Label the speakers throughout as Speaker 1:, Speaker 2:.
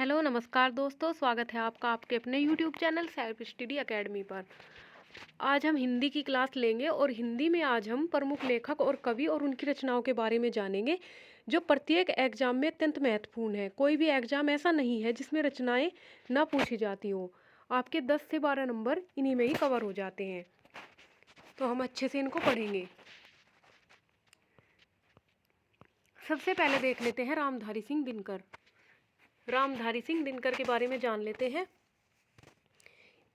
Speaker 1: Hello नमस्कार दोस्तों, स्वागत है आपका आपके अपने YouTube channel self study academy पर। आज हम हिंदी की क्लास लेंगे और हिंदी में आज हम प्रमुख लेखक और कवि और उनकी रचनाओं के बारे में जानेंगे, जो प्रत्येक एग्जाम में अत्यंत महत्वपूर्ण है। कोई भी एग्जाम ऐसा नहीं है जिसमें रचनाएं ना पूछी जाती हो। आपके 10 से 12 नंबर इन्हीं में ही कवर हो जाते हैं, तो हम अच्छे से इनको पढ़ेंगे। सबसे पहले देख लेते हैं रामधारी सिंह दिनकर। रामधारी सिंह दिनकर के बारे में जान लेते हैं।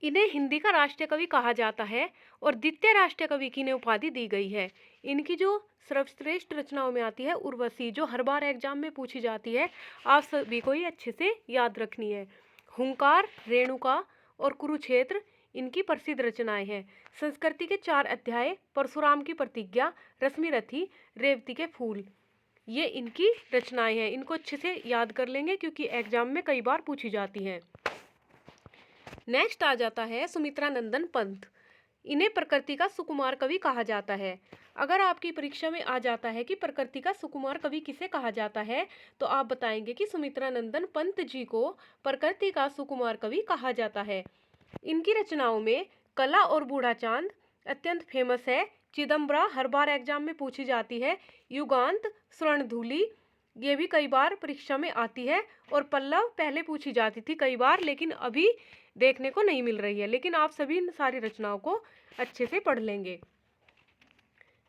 Speaker 1: इन्हें हिंदी का राष्ट्रीय कवि कहा जाता है और द्वितीय राष्ट्रीय कवि की इन्हें उपाधि दी गई है। इनकी जो सर्वश्रेष्ठ रचनाओं में आती है उर्वशी, जो हर बार एग्जाम में पूछी जाती है, आप सभी को ये अच्छे से याद रखनी है। हुंकार, रेणुका और कुरुक्षेत्र इनकी प्रसिद्ध रचनाएं हैं। संस्कृति के 4 अध्याय, परशुराम की प्रतिज्ञा, रश्मिरथी, रेवती के फूल, ये इनकी रचनाएं हैं। इनको अच्छे से याद कर लेंगे क्योंकि एग्जाम में कई बार पूछी जाती हैं। नेक्स्ट आ जाता है सुमित्रा नंदन पंत। इन्हें प्रकृति का सुकुमार कवि कहा जाता है। अगर आपकी परीक्षा में आ जाता है कि प्रकृति का सुकुमार कवि किसे कहा जाता है, तो आप बताएंगे कि सुमित्रा नंदन पंत जी को प्रकृति का सुकुमार कवि कहा जाता है। इनकी रचनाओं में कला और बूढ़ा चांद अत्यंत फेमस है। चिदम्बरा हर बार एग्जाम में पूछी जाती है। युगांत, स्वर्णधूली, ये भी कई बार परीक्षा में आती है। और पल्लव पहले पूछी जाती थी कई बार, लेकिन अभी देखने को नहीं मिल रही है। लेकिन आप सभी इन सारी रचनाओं को अच्छे से पढ़ लेंगे।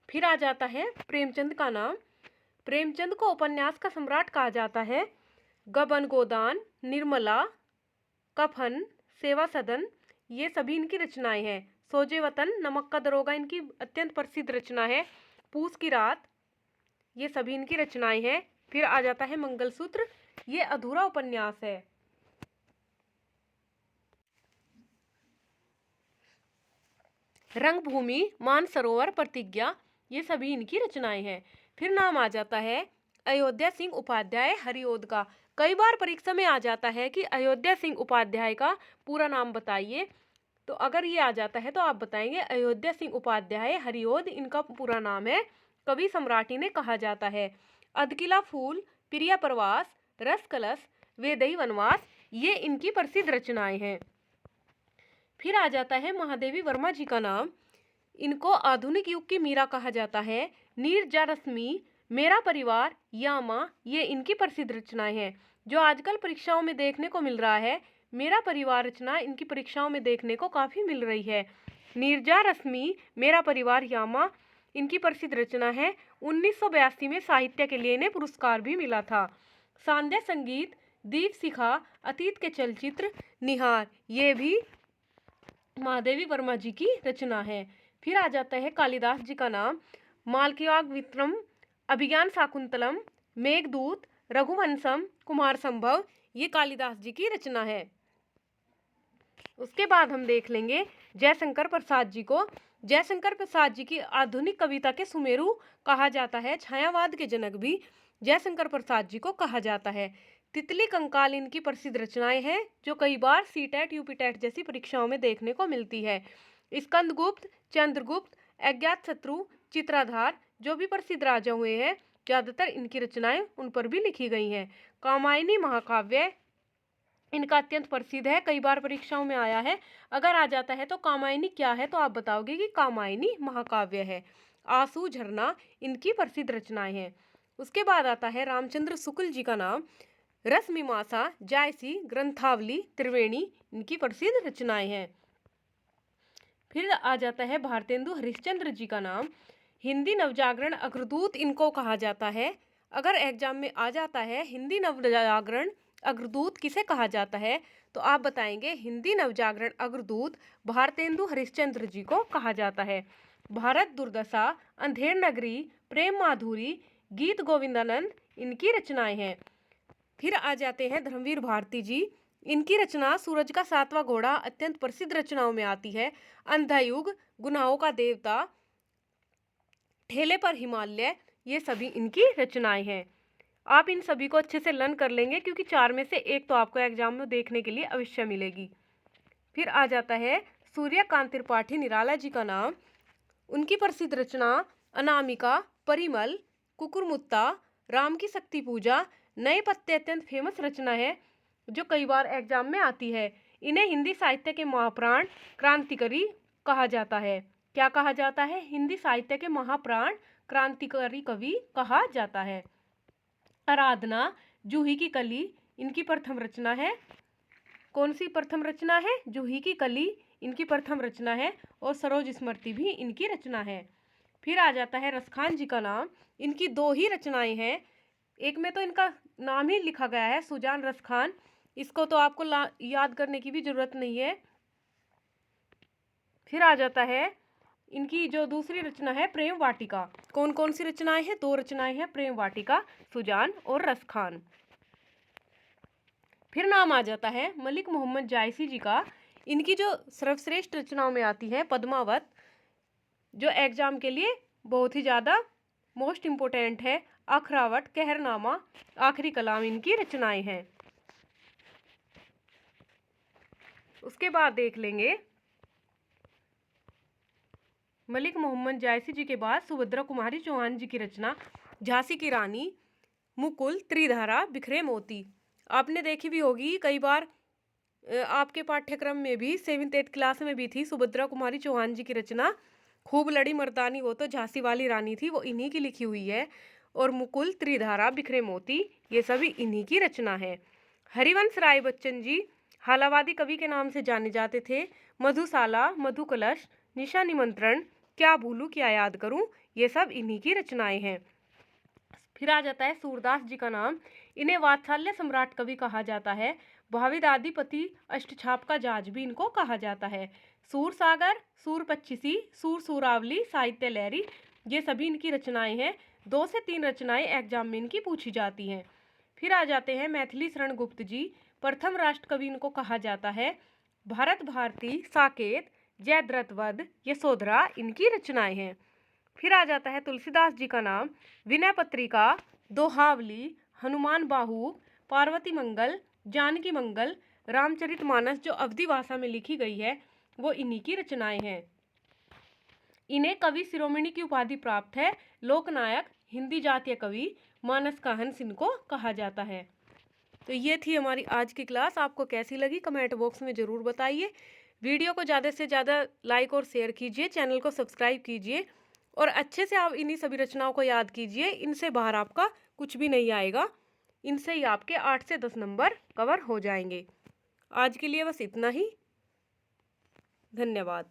Speaker 1: फिर आ जाता है प्रेमचंद का नाम। प्रेमचंद को उपन्यास का सम्राट कहा जाता है। गबन गोदान, निर्मला, कफन, सेवा सदन, ये सभी इनकी रचनाएं हैं। सोजे वतन, नमक का दरोगा इनकी अत्यंत प्रसिद्ध रचना है। पूस की रात, ये सभी इनकी रचनाएं हैं। फिर आ जाता है मंगलसूत्र, ये अधूरा उपन्यास है। रंगभूमि, मानसरोवर, प्रतिज्ञा, ये सभी इनकी रचनाएं हैं। फिर नाम आ जाता है अयोध्या सिंह उपाध्याय हरिओद का। कई बार परीक्षा में आ जाता है कि अयोध्या सिंह उपाध्याय का पूरा नाम बताइए, तो अगर ये आ जाता है तो आप बताएंगे अयोध्या सिंह उपाध्याय हरिओद इनका पूरा नाम है। कवि सम्राट इन्हें कहा जाता है। अधकिला फूल, प्रिया प्रवास, रस कलश, वेदई वनवास, ये इनकी प्रसिद्ध रचनाएं हैं। फिर आ जाता है महादेवी वर्मा जी का नाम। इनको आधुनिक युग की मीरा कहा जाता है। नीरजा रश्मि, मेरा परिवार, यामा, ये इनकी प्रसिद्ध रचनाएं हैं, जो आजकल परीक्षाओं में देखने को मिल रहा है। मेरा परिवार रचना इनकी परीक्षाओं में देखने को काफ़ी मिल रही है। नीरजा रश्मि, मेरा परिवार, यामा, इनकी प्रसिद्ध रचना है। 1982 में साहित्य के लिए इन्हें पुरस्कार भी मिला था। सांध्या संगीत, दीप शिखा, अतीत के चलचित्र, निहार, ये भी महादेवी वर्मा जी की रचना है। फिर आ जाता है कालिदास जी का नाम। मालकियाग वित्रम, अभिज्ञान शाकुंतलम, मेघदूत, रघुवंशम, कुमार संभव, ये कालिदास जी की रचना है। उसके बाद हम देख लेंगे जयशंकर प्रसाद जी को। जयशंकर प्रसाद जी की आधुनिक कविता के सुमेरु कहा जाता है। छायावाद के जनक भी जयशंकर प्रसाद जी को कहा जाता है। तितली कंकाल इनकी प्रसिद्ध रचनाएं हैं, जो कई बार सीटेट यूपीटेट जैसी परीक्षाओं में देखने को मिलती है। स्कंदगुप्त, चंद्रगुप्त, अज्ञात शत्रु, चित्राधार, जो भी प्रसिद्ध राजा हुए हैं, ज़्यादातर इनकी रचनाएं उन पर भी लिखी गई हैं। कामायनी महाकाव्य इनका अत्यंत प्रसिद्ध है, कई बार परीक्षाओं में आया है। अगर आ जाता है तो कामायनी क्या है, तो आप बताओगे कि कामायनी महाकाव्य है। आंसू, झरना, इनकी प्रसिद्ध रचनाएं हैं। उसके बाद आता है रामचंद्र शुक्ल जी का नाम। रसमीमांसा, जायसी, ग्रंथावली, त्रिवेणी, इनकी प्रसिद्ध रचनाएं हैं। फिर आ जाता है भारतेंदु हरिश्चंद्र जी का नाम। हिंदी नवजागरण अग्रदूत इनको कहा जाता है। अगर एग्जाम में आ जाता है हिंदी नवजागरण अग्रदूत किसे कहा जाता है, तो आप बताएंगे हिंदी नवजागरण अग्रदूत भारतेंदु हरिश्चंद्र जी को कहा जाता है। भारत दुर्दशा, अंधेर नगरी, प्रेम माधुरी, गीत गोविंदानंद, इनकी रचनाएं हैं। फिर आ जाते हैं धर्मवीर भारती जी। इनकी रचना सूरज का 7वां घोड़ा अत्यंत प्रसिद्ध रचनाओं में आती है। अंधायुग, गुनाहों का देवता, ठेले पर हिमालय, ये सभी इनकी रचनाएं हैं। आप इन सभी को अच्छे से लर्न कर लेंगे क्योंकि 4 में से एक तो आपको एग्जाम में देखने के लिए अवश्य मिलेगी। फिर आ जाता है सूर्यकांत त्रिपाठी निराला जी का नाम। उनकी प्रसिद्ध रचना अनामिका, परिमल, कुकुरमुत्ता, राम की शक्ति पूजा, नए पत्ते अत्यंत फेमस रचना है। जो कई बार एग्जाम में आती है। इन्हें हिंदी साहित्य के महाप्राण क्रांतिकारी कहा जाता है। क्या कहा जाता है? हिंदी साहित्य के महाप्राण क्रांतिकारी कवि कहा जाता है। आराधना, जूही की कली इनकी प्रथम रचना है। कौन सी प्रथम रचना है? जूही की कली इनकी प्रथम रचना है। और सरोज स्मृति भी इनकी रचना है। फिर आ जाता है रसखान जी का नाम। इनकी दो ही रचनाएं हैं। एक में तो इनका नाम ही लिखा गया है, सुजान रसखान। इसको तो आपको याद करने की भी जरूरत नहीं है। फिर आ जाता है इनकी जो दूसरी रचना है, प्रेम वाटिका। कौन कौन सी रचनाएं हैं? दो रचनाएं हैं, प्रेम वाटिका, सुजान और रसखान। फिर नाम आ जाता है मलिक मोहम्मद जायसी जी का। इनकी जो सर्वश्रेष्ठ रचनाओं में आती है पद्मावत, जो एग्जाम के लिए बहुत ही ज़्यादा मोस्ट इम्पोर्टेंट है। अखरावट, कहरनामा, आखिरी कलाम इनकी रचनाएं हैं। उसके बाद देख लेंगे मलिक मोहम्मद जायसी जी के बाद सुभद्रा कुमारी चौहान जी की रचना झांसी की रानी, मुकुल, त्रिधारा, बिखरे मोती। आपने देखी भी होगी कई बार, आपके पाठ्यक्रम में भी 7th 8th क्लास में भी थी सुभद्रा कुमारी चौहान जी की रचना। खूब लड़ी मर्दानी वो तो झांसी वाली रानी थी, वो इन्हीं की लिखी हुई है। और मुकुल, त्रिधारा, बिखरे मोती ये सभी इन्हीं की रचना है। हरिवंश राय बच्चन जी हालावादी कवि के नाम से जाने जाते थे। मधुशाला, मधुकलश, निशा निमंत्रण, क्या भूलूं क्या याद करूं ये सब इन्हीं की रचनाएं हैं। फिर आ जाता है सूरदास जी का नाम। इन्हें वात्सल्य सम्राट कवि कहा जाता है। भाविदादिपति, अष्टछाप का जाज भी इनको कहा जाता है। सूर सागर, सूर पच्चीसी, सूर सूरावली, साहित्य लहरी ये सभी इनकी रचनाएं हैं। 2 से 3 रचनाएं एग्जाम में इनकी पूछी जाती हैं। फिर आ जाते हैं मैथिली शरण गुप्त जी। प्रथम राष्ट्र कवि इनको कहा जाता है। भारत भारती, साकेत, जयद्रथ, यशोधरा इनकी रचनाएं हैं। फिर आ जाता है तुलसीदास जी का नाम। विनय पत्रिका, दोहावली, हनुमान बाहु, पार्वती मंगल, जानकी मंगल, रामचरितमानस जो अवधी भाषा में लिखी गई है वो इन्हीं की रचनाएं हैं। इन्हें कवि शिरोमणि की उपाधि प्राप्त है। लोकनायक, हिंदी जातीय कवि, मानस का हंस इनको कहा जाता है। तो ये थी हमारी आज की क्लास। आपको कैसी लगी कमेंट बॉक्स में ज़रूर बताइए। वीडियो को ज़्यादा से ज़्यादा लाइक और शेयर कीजिए, चैनल को सब्सक्राइब कीजिए और अच्छे से आप इन्हीं सभी रचनाओं को याद कीजिए। इनसे बाहर आपका कुछ भी नहीं आएगा। इनसे ही आपके 8 से 10 नंबर कवर हो जाएंगे। आज के लिए बस इतना ही। धन्यवाद।